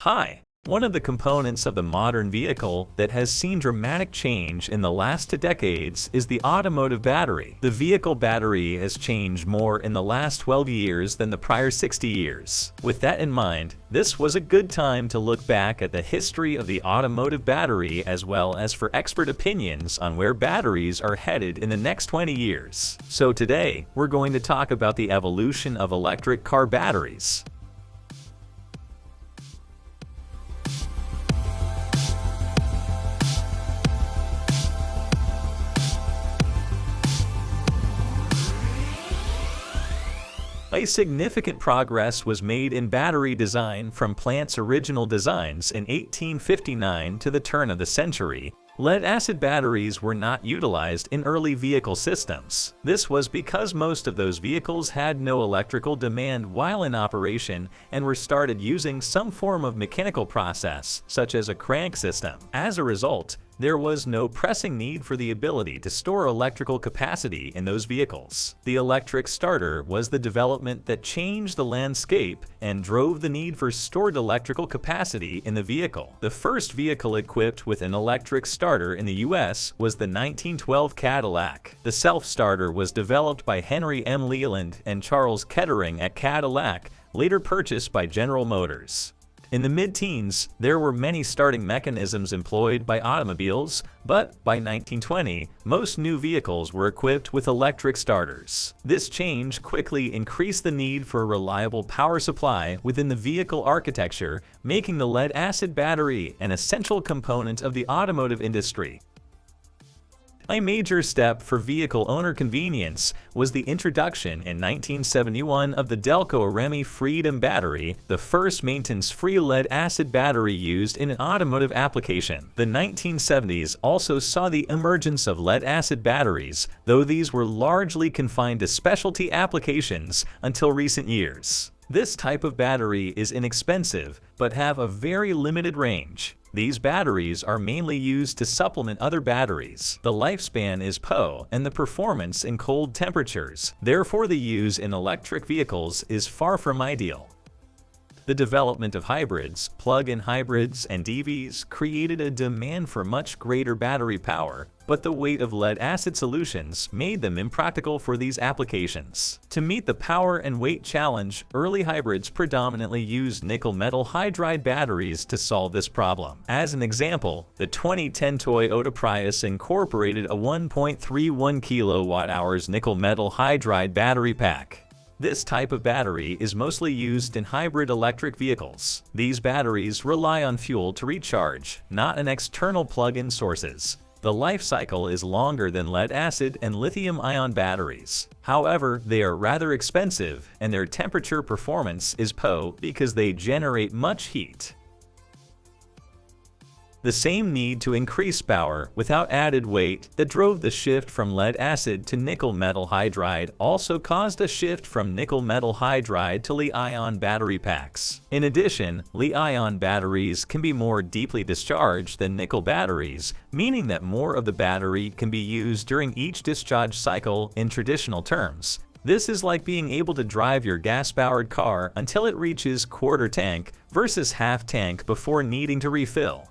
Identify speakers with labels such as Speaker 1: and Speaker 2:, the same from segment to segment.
Speaker 1: Hi. One of the components of the modern vehicle that has seen dramatic change in the last 2 decades is the automotive battery. The vehicle battery has changed more in the last 12 years than the prior 60 years. With that in mind, this was a good time to look back at the history of the automotive battery as well as for expert opinions on where batteries are headed in the next 20 years. So today, we're going to talk about the evolution of electric car batteries. A significant progress was made in battery design from plant's original designs in 1859 to the turn of the century. Lead-acid batteries were not utilized in early vehicle systems. This was because most of those vehicles had no electrical demand while in operation and were started using some form of mechanical process, such as a crank system. As a result, there was no pressing need for the ability to store electrical capacity in those vehicles. The electric starter was the development that changed the landscape and drove the need for stored electrical capacity in the vehicle. The first vehicle equipped with an electric starter in the US was the 1912 Cadillac. The self-starter was developed by Henry M. Leland and Charles Kettering at Cadillac, later purchased by General Motors. In the mid-teens, there were many starting mechanisms employed by automobiles, but by 1920, most new vehicles were equipped with electric starters. This change quickly increased the need for a reliable power supply within the vehicle architecture, making the lead-acid battery an essential component of the automotive industry. A major step for vehicle owner convenience was the introduction in 1971 of the Delco Remy Freedom battery, the first maintenance-free lead-acid battery used in an automotive application. The 1970s also saw the emergence of lead-acid batteries, though these were largely confined to specialty applications until recent years. This type of battery is inexpensive, but have a very limited range. These batteries are mainly used to supplement other batteries. The lifespan is PO and the performance in cold temperatures. Therefore, the use in electric vehicles is far from ideal. The development of hybrids, plug-in hybrids, and EVs created a demand for much greater battery power, but the weight of lead-acid solutions made them impractical for these applications. To meet the power and weight challenge, early hybrids predominantly used nickel-metal hydride batteries to solve this problem. As an example, the 2010 Toyota Prius incorporated a 1.31 kWh nickel-metal hydride battery pack. This type of battery is mostly used in hybrid electric vehicles. These batteries rely on fuel to recharge, not an external plug-in sources. The life cycle is longer than lead-acid and lithium-ion batteries. However, they are rather expensive, and their temperature performance is PO because they generate much heat. The same need to increase power without added weight that drove the shift from lead-acid to nickel-metal hydride also caused a shift from nickel-metal hydride to Li-ion battery packs. In addition, Li-ion batteries can be more deeply discharged than nickel batteries, meaning that more of the battery can be used during each discharge cycle in traditional terms. This is like being able to drive your gas-powered car until it reaches quarter tank versus half tank before needing to refill.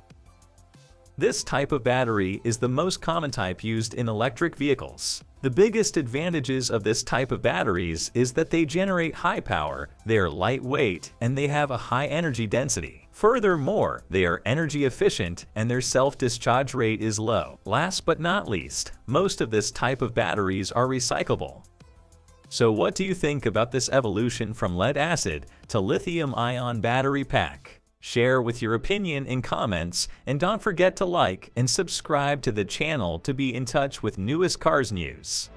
Speaker 1: This type of battery is the most common type used in electric vehicles. The biggest advantages of this type of batteries is that they generate high power, they are lightweight, and they have a high energy density. Furthermore, they are energy efficient and their self-discharge rate is low. Last but not least, most of this type of batteries are recyclable. So what do you think about this evolution from lead-acid to lithium-ion battery pack? Share with your opinion in comments, and don't forget to like and subscribe to the channel to be in touch with newest cars news.